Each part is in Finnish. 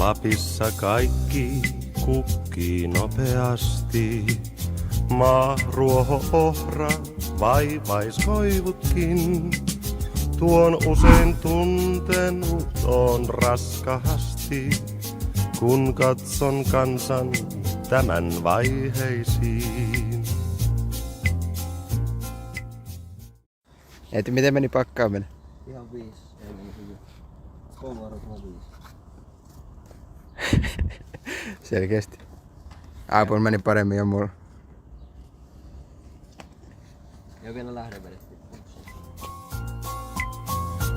Lapissa kaikki kukkii nopeasti. Maa, ruoho, ohra, vaivaiskoivutkin. Tuon usein tuntenut on raskahasti, kun katson kansan tämän vaiheisiin. Et miten meni pakkaaminen? Ihan 5, ei meni hyvin. Kouluarvot on 5. Selkeästi. Aapun meni paremmin jo mulla. Ja vielä lähde vedettiin.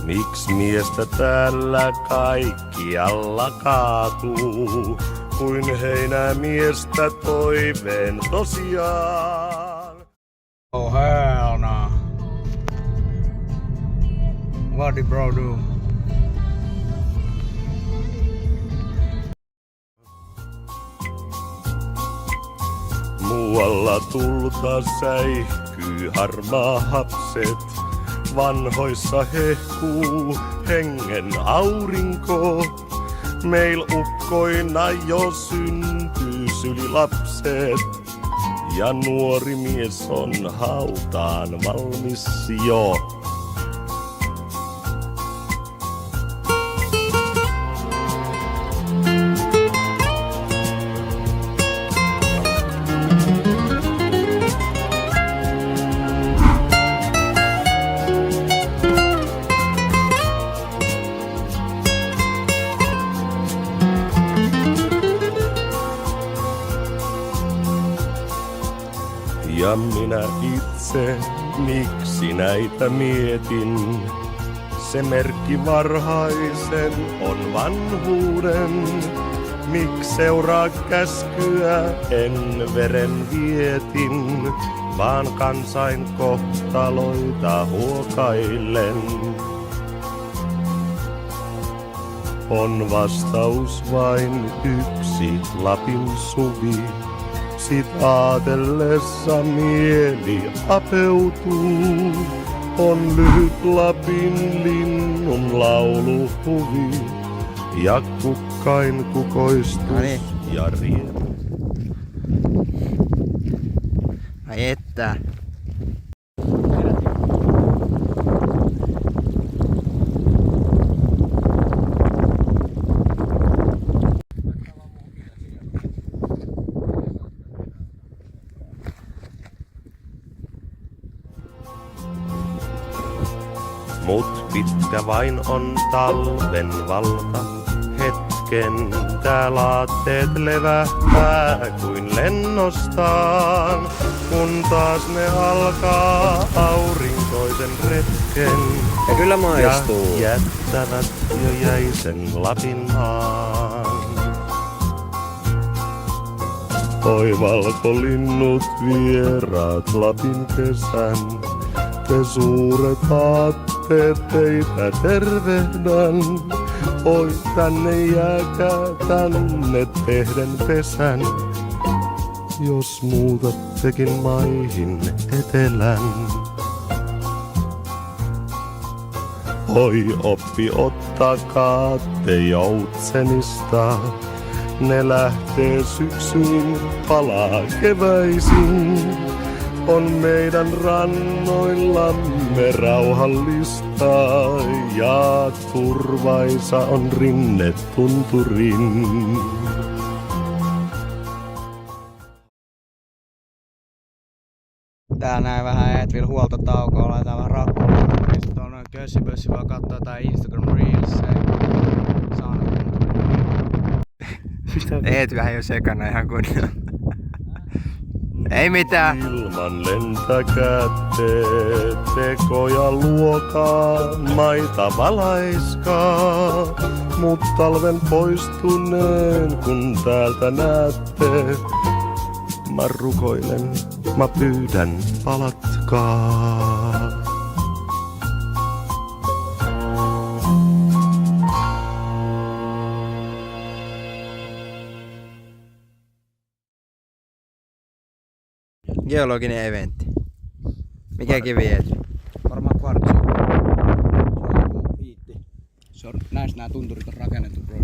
Miks miestä täällä kaikkialla kaatuu, kuin heinää miestä toiveen tosiaan? Oh hell no. What did bro do? Muualla tulta säihkyy harmaa hapset. Vanhoissa hehkuu hengen aurinko. Meil ukkoina jo syntyy sylilapset. Ja nuori mies on hautaan valmis jo. Ja minä itse, miksi näitä mietin? Se merkki varhaisen on vanhuuden. Miksi seuraa käskyä en veren vietin, vaan kansain kohtaloita huokaillen. On vastaus vain yksi, Lapin suvi. Sit aatellessa mieli apeutuu, on lyhyt Lapin linnun lauluhuvi, ja kukkain kukoistus ja riemu. Ai että. Mut pitkä vain on talven valta, hetken tää laatteet levähtää kuin lennostaan. Kun taas ne alkaa aurinkoisen retken Ja kyllä maistuu. ja jättävät jo jäisen Lapin maan. Oi valkolinnut vieraat Lapin kesän, te suuret aatteet teitä tervehdän. Oi tänne jääkää tänne tehden pesän, jos muutattekin maihin etelän. Oi oppi ottakaa te joutsenista, ne lähtee syksyin, palaa keväisin. On meidän rannoillamme rauhallista ja turvaisa on rinne tunturin. Tää näin vähän Eetvil huoltotaukoa, laitetaan vähän rakkuun. Sitten on noin kössipössi, vaan kattoo tää Instagram Reels. Eetvil vähän jo sekana ihan kunnolla. Ei mitään. Ilman lentäkää te, tekoja luokaa, maita valaiskaa. Mut talven poistuneen, kun täältä näette, mä rukoilen, mä pyydän, palatkaa. Geologinen eventti. Mikä kivi Eetvil? Varmaan kvartsi. Se on joku viitti. Se on, näistä nämä tunturit on rakennettu, bro.